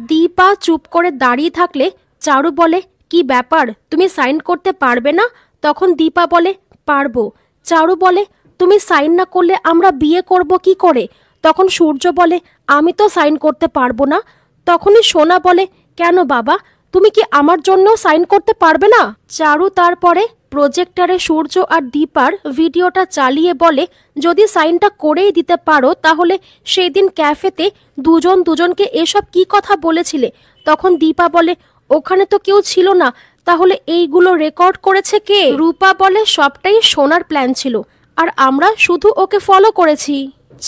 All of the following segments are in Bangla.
দীপা চুপ করে দাঁড়িয়ে থাকলে চারু বলে, কি ব্যাপার, তুমি সাইন করতে পারবে না? তখন দীপা বলে, পারবো। চারু বলে, তুমি সাইন না করলে আমরা বিয়ে করব কি করে? তখন সূর্য বলে, আমি তো সাইন করতে পারবো না। তখনই সোনা বলে, কেন বাবা, তুমি কি আমার জন্য সাইন করতে পারবে না? চারু তারপরে প্রজেক্টরে সূর্য আর দীপার ভিডিওটা চালিয়ে বলে, যদি সাইনটা করেই দিতে পারো তাহলে সেই দিন ক্যাফেতে দুজন দুজনকে এসব কি কথা বলেছিলে? তখন দীপা বলে, ওখানে তো কেউ ছিল না, তাহলে এইগুলো রেকর্ড করেছে কে? রূপা বলে, সবটাই সোনার প্ল্যান ছিল আর আমরা শুধু ওকে ফলো করেছি।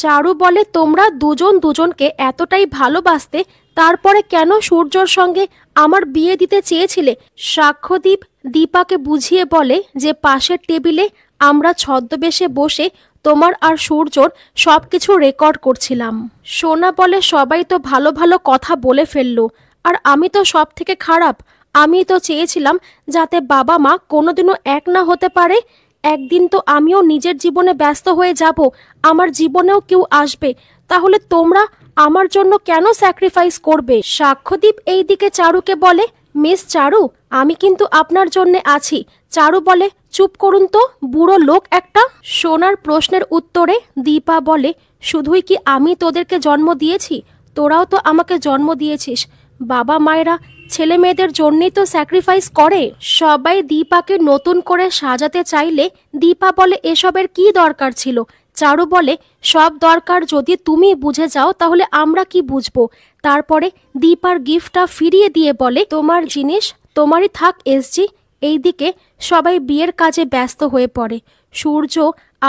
চারু বলে, তোমরা দুজন দুজনকে এতটাই ভালোবাসতে, তারপরে কেন সূর্যর সঙ্গে আমার বিয়ে দিতে চেয়েছিলে? সাক্ষ্যদীপ দীপাকে বুঝিয়ে বলে যে পাশের টেবিলে আমরা ছদ্মবেশে বসে তোমার আর সূর্যর সব কিছু রেকর্ড করছিলাম। সোনা বলে, সবাই তো ভালো ভালো কথা বলে ফেললো, আর আমি তো সব থেকে খারাপ। আমি তো চেয়েছিলাম যাতে বাবা মা কোনোদিনও এক না হতে পারে। একদিন তো আমিও নিজের জীবনে ব্যস্ত হয়ে যাব, আমার জীবনেও কেউ আসবে, তাহলে তোমরা আমার জন্য কেন স্যাক্রিফাইস করবে? সাক্ষ্যদীপ এই দিকে চারুকে বলে, মিস চারু, আমি কিন্তু আপনার জন্য আছি। চারু বলে, চুপ করুন তো, বুড়ো লোক একটা। সোনার প্রশ্নের উত্তরে দীপা বলে, শুধুই কি আমি তোদেরকে জন্ম দিয়েছি? তোরাও তো আমাকে জন্ম দিয়েছিস। বাবা মায়েরা ছেলে মেয়েদের জন্যই তো স্যাক্রিফাইস করে। সবাই দীপাকে নতুন করে সাজাতে চাইলে দীপা বলে, এসবের কি দরকার ছিল? চারু বলে, সব দরকার যদি তুমি বুঝে যাও তাহলে আমরা কি বুঝবো? তারপরে দীপার গিফটটা ফিরিয়ে দিয়ে বলে, তোমার জিনিস তোমারই থাক এসজি। এইদিকে সবাই বিয়ের কাজে ব্যস্ত হয়ে পড়ে। সূর্য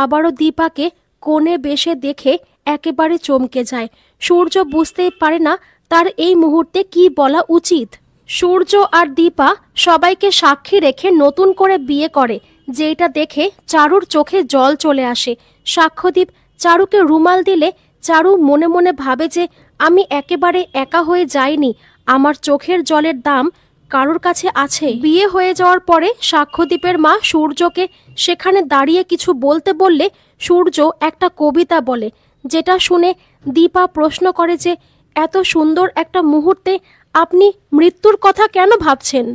আবারও দীপাকে কোণে বেশে দেখে একেবারে চমকে যায়। সূর্য বুঝতেই পারে না তার এই মুহূর্তে কি বলা উচিত। সূর্য আর দীপা সবাইকে সাক্ষী রেখে নতুন করে বিয়ে করে, যেটা দেখে চারুর চোখে জল চলে আসে। সাক্ষ্যদীপ চারুকে রুমাল দিলে চারু মনে মনে ভাবে যে আমি একেবারে একা হয়ে যাইনি, আমার চোখের জলের দাম কারোর কাছে আছে। বিয়ে হয়ে যাওয়ার পরে সাক্ষ্যদীপের মা সূর্যকে সেখানে দাঁড়িয়ে কিছু বলতে বললে সূর্য একটা কবিতা বলে, যেটা শুনে দীপা প্রশ্ন করে যে এত সুন্দর একটা মুহূর্তে আপনি মৃত্যুর কথা কেন ভাবছেন?